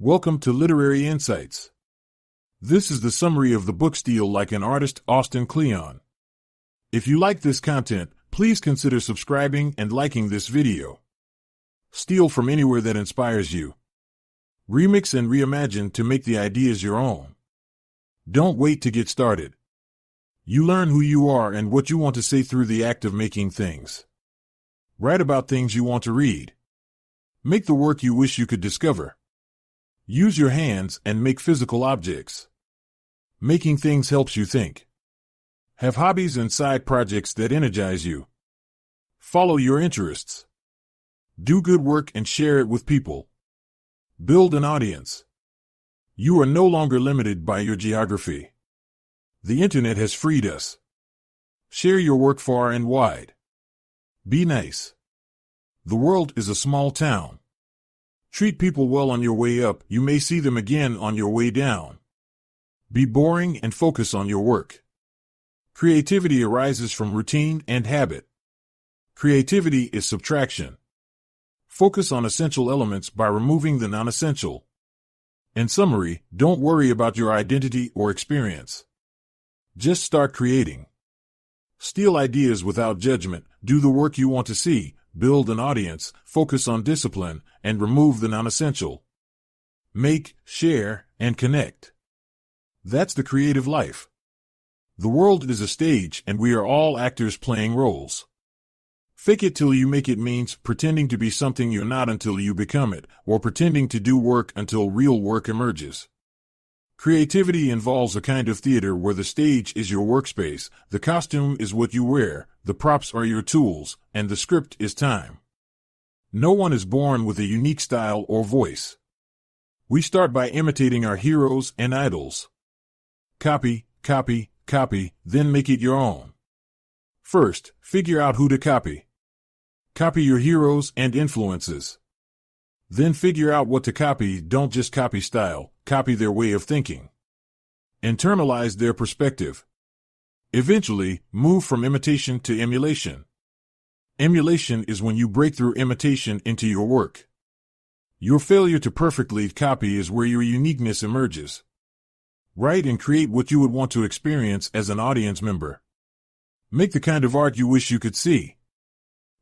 Welcome to Literary Insights. This is the summary of the book Steal Like an Artist, Austin Kleon. If you like this content, please consider subscribing and liking this video. Steal from anywhere that inspires you. Remix and reimagine to make the ideas your own. Don't wait to get started. You learn who you are and what you want to say through the act of making things. Write about things you want to read. Make the work you wish you could discover. Use your hands and make physical objects. Making things helps you think. Have hobbies and side projects that energize you. Follow your interests. Do good work and share it with people. Build an audience. You are no longer limited by your geography. The internet has freed us. Share your work far and wide. Be nice. The world is a small town. Treat people well on your way up, you may see them again on your way down. Be boring and focus on your work. Creativity arises from routine and habit. Creativity is subtraction. Focus on essential elements by removing the non-essential. In summary, don't worry about your identity or experience. Just start creating. Steal ideas without judgment, do the work you want to see, build an audience, focus on discipline, and remove the non-essential. Make, share, and connect. That's the creative life. The world is a stage and we are all actors playing roles. Fake it till you make it means pretending to be something you're not until you become it, or pretending to do work until real work emerges. Creativity involves a kind of theater where the stage is your workspace, the costume is what you wear, the props are your tools, and the script is time. No one is born with a unique style or voice. We start by imitating our heroes and idols. Copy, copy, copy, then make it your own. First, figure out who to copy. Copy your heroes and influences. Then figure out what to copy. Don't just copy style, copy their way of thinking. Internalize their perspective. Eventually, move from imitation to emulation. Emulation is when you break through imitation into your work. Your failure to perfectly copy is where your uniqueness emerges. Write and create what you would want to experience as an audience member. Make the kind of art you wish you could see.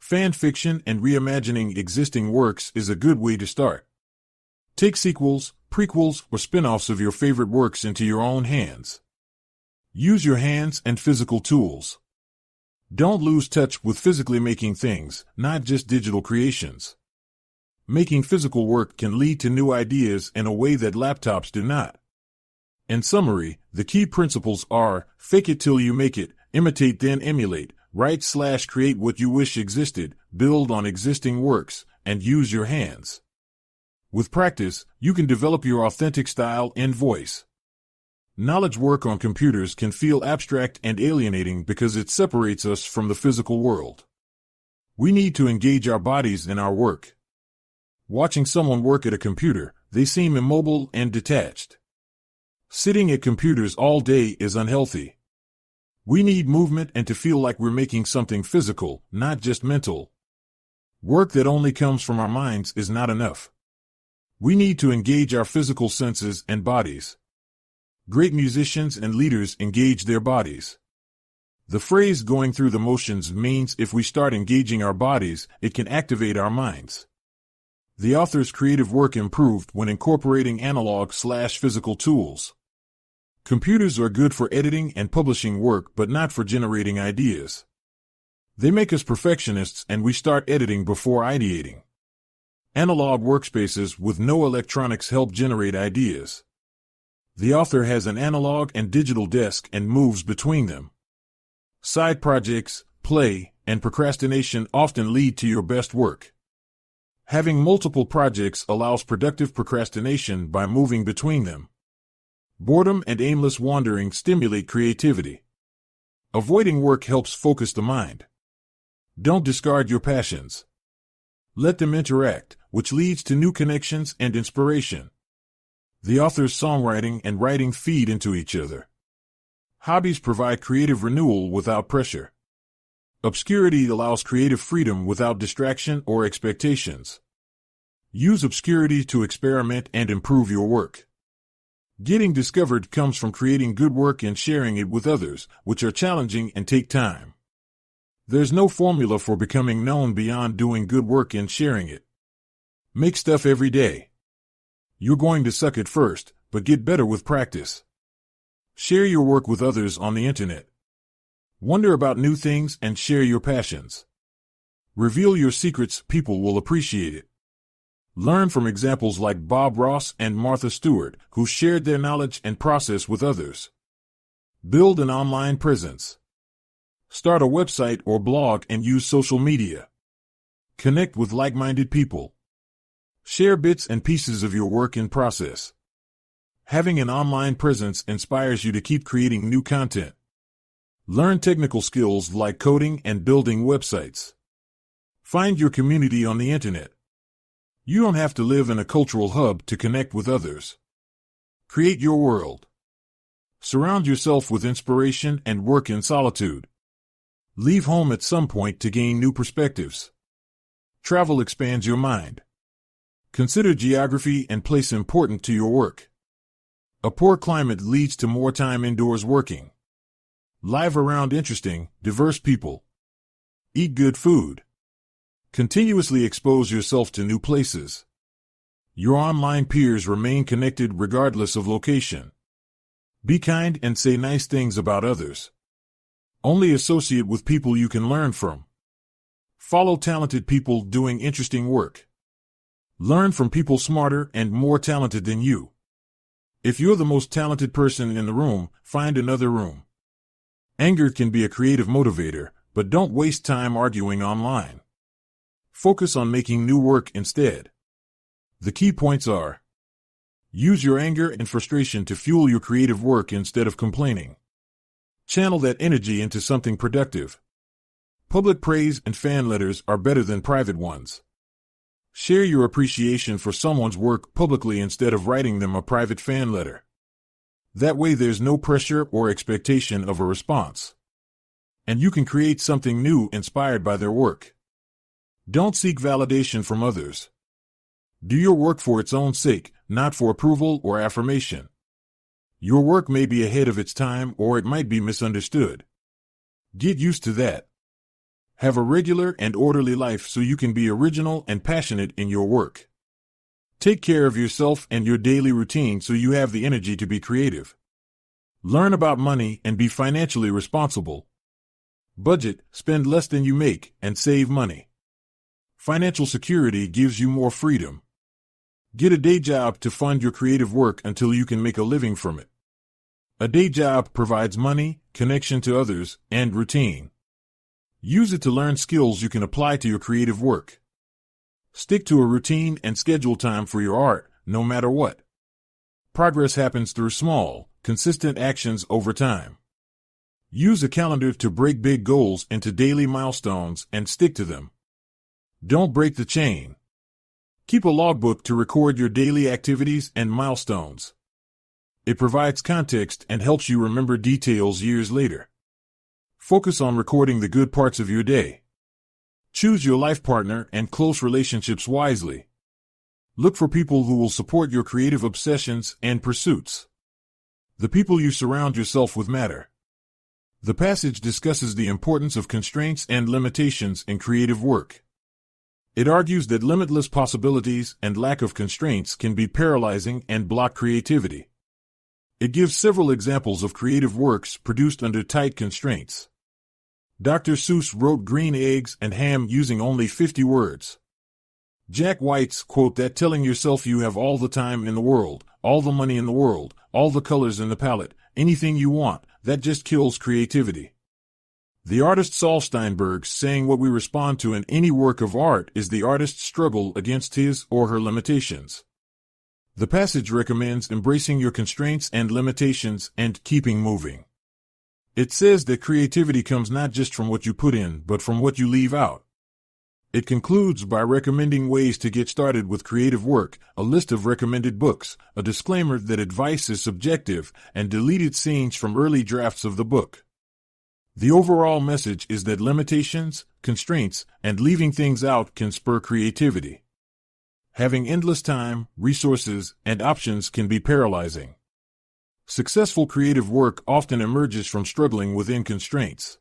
Fan fiction and reimagining existing works is a good way to start. Take sequels, prequels, or spin-offs of your favorite works into your own hands. Use your hands and physical tools. Don't lose touch with physically making things, not just digital creations. Making physical work can lead to new ideas in a way that laptops do not. In summary, the key principles are: fake it till you make it, imitate then emulate, write/create what you wish existed, build on existing works, and use your hands. With practice, you can develop your authentic style and voice. Knowledge work on computers can feel abstract and alienating because it separates us from the physical world. We need to engage our bodies in our work. Watching someone work at a computer, they seem immobile and detached. Sitting at computers all day is unhealthy. We need movement and to feel like we're making something physical, not just mental. Work that only comes from our minds is not enough. We need to engage our physical senses and bodies. Great musicians and leaders engage their bodies. The phrase going through the motions means if we start engaging our bodies, it can activate our minds. The author's creative work improved when incorporating analog/physical tools. Computers are good for editing and publishing work, but not for generating ideas. They make us perfectionists and we start editing before ideating. Analog workspaces with no electronics help generate ideas. The author has an analog and digital desk and moves between them. Side projects, play, and procrastination often lead to your best work. Having multiple projects allows productive procrastination by moving between them. Boredom and aimless wandering stimulate creativity. Avoiding work helps focus the mind. Don't discard your passions. Let them interact, which leads to new connections and inspiration. The author's songwriting and writing feed into each other. Hobbies provide creative renewal without pressure. Obscurity allows creative freedom without distraction or expectations. Use obscurity to experiment and improve your work. Getting discovered comes from creating good work and sharing it with others, which are challenging and take time. There's no formula for becoming known beyond doing good work and sharing it. Make stuff every day. You're going to suck at first, but get better with practice. Share your work with others on the internet. Wonder about new things and share your passions. Reveal your secrets, people will appreciate it. Learn from examples like Bob Ross and Martha Stewart, who shared their knowledge and process with others. Build an online presence. Start a website or blog and use social media. Connect with like-minded people. Share bits and pieces of your work in process. Having an online presence inspires you to keep creating new content. Learn technical skills like coding and building websites. Find your community on the internet. You don't have to live in a cultural hub to connect with others. Create your world. Surround yourself with inspiration and work in solitude. Leave home at some point to gain new perspectives. Travel expands your mind. Consider geography and place important to your work. A poor climate leads to more time indoors working. Live around interesting, diverse people. Eat good food. Continuously expose yourself to new places. Your online peers remain connected regardless of location. Be kind and say nice things about others. Only associate with people you can learn from. Follow talented people doing interesting work. Learn from people smarter and more talented than you. If you're the most talented person in the room, find another room. Anger can be a creative motivator, but don't waste time arguing online. Focus on making new work instead. The key points are: use your anger and frustration to fuel your creative work instead of complaining. Channel that energy into something productive. Public praise and fan letters are better than private ones. Share your appreciation for someone's work publicly instead of writing them a private fan letter. That way there's no pressure or expectation of a response. And you can create something new inspired by their work. Don't seek validation from others. Do your work for its own sake, not for approval or affirmation. Your work may be ahead of its time or it might be misunderstood. Get used to that. Have a regular and orderly life so you can be original and passionate in your work. Take care of yourself and your daily routine so you have the energy to be creative. Learn about money and be financially responsible. Budget, spend less than you make, and save money. Financial security gives you more freedom. Get a day job to fund your creative work until you can make a living from it. A day job provides money, connection to others, and routine. Use it to learn skills you can apply to your creative work. Stick to a routine and schedule time for your art, no matter what. Progress happens through small, consistent actions over time. Use a calendar to break big goals into daily milestones and stick to them. Don't break the chain. Keep a logbook to record your daily activities and milestones. It provides context and helps you remember details years later. Focus on recording the good parts of your day. Choose your life partner and close relationships wisely. Look for people who will support your creative obsessions and pursuits. The people you surround yourself with matter. The passage discusses the importance of constraints and limitations in creative work. It argues that limitless possibilities and lack of constraints can be paralyzing and block creativity. It gives several examples of creative works produced under tight constraints. Dr. Seuss wrote Green Eggs and Ham using only 50 words. Jack White's quote that telling yourself you have all the time in the world, all the money in the world, all the colors in the palette, anything you want, that just kills creativity. The artist Saul Steinberg's saying what we respond to in any work of art is the artist's struggle against his or her limitations. The passage recommends embracing your constraints and limitations and keeping moving. It says that creativity comes not just from what you put in, but from what you leave out. It concludes by recommending ways to get started with creative work, a list of recommended books, a disclaimer that advice is subjective, and deleted scenes from early drafts of the book. The overall message is that limitations, constraints, and leaving things out can spur creativity. Having endless time, resources, and options can be paralyzing. Successful creative work often emerges from struggling within constraints.